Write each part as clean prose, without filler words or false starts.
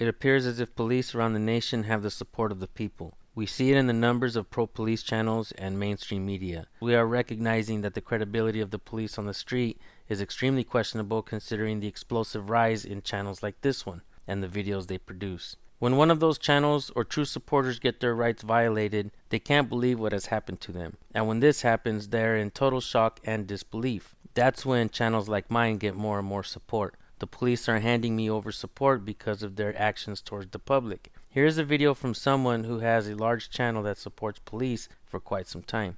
It appears as if police around the nation have the support of the people. We see it in the numbers of pro-police channels and mainstream media. We are recognizing that the credibility of the police on the street is extremely questionable considering the explosive rise in channels like this one and the videos they produce. When one of those channels or true supporters get their rights violated, they can't believe what has happened to them. And when this happens, they're in total shock and disbelief. That's when channels like mine get more and more support. The police are handing me over support because of their actions towards the public. Here's a video from someone who has a large channel that supports police for quite some time.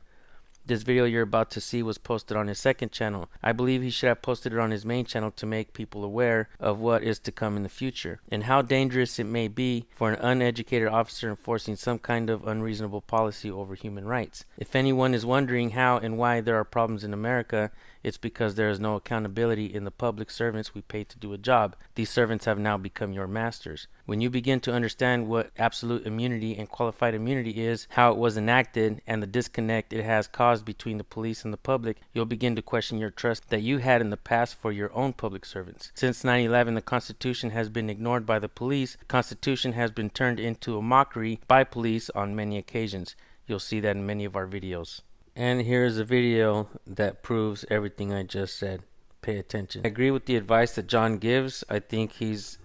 This video you're about to see was posted on his second channel. I believe he should have posted it on his main channel to make people aware of what is to come in the future and how dangerous it may be for an uneducated officer enforcing some kind of unreasonable policy over human rights. If anyone is wondering how and why there are problems in America, it's because there is no accountability in the public servants we pay to do a job. These servants have now become your masters. When you begin to understand what absolute immunity and qualified immunity is, how it was enacted, and the disconnect it has caused between the police and the public, you'll begin to question your trust that you had in the past for your own public servants. Since 9/11, the Constitution has been ignored by the police. The Constitution has been turned into a mockery by police on many occasions. You'll see that in many of our videos. And here's a video that proves everything I just said. Pay attention. I agree with the advice that John gives. I think he's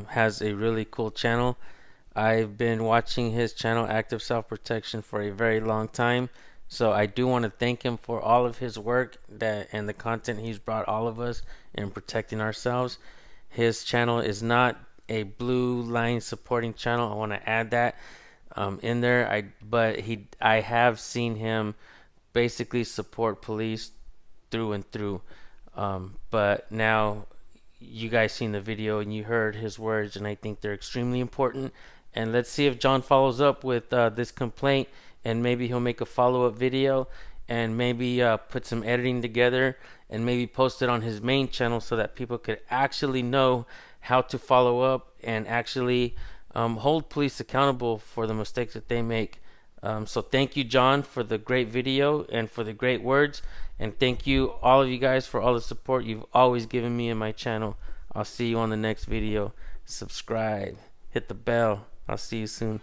has a really cool channel. I've been watching his channel, Active Self-Protection, for a very long time. So I do want to thank him for all of his work and the content he's brought all of us in protecting ourselves. His channel is not a blue line supporting channel. I want to add that in there. I have seen him basically support police through and through. But now you guys seen the video and you heard his words, and I think they're extremely important. And let's see if John follows up with this complaint, and maybe he'll make a follow-up video and maybe put some editing together and maybe post it on his main channel so that people could actually know how to follow up and actually hold police accountable for the mistakes that they make. So thank you, John, for the great video and for the great words, and thank you all of you guys for all the support you've always given me in my channel. I'll see you on the next video. Subscribe, hit the bell. I'll see you soon.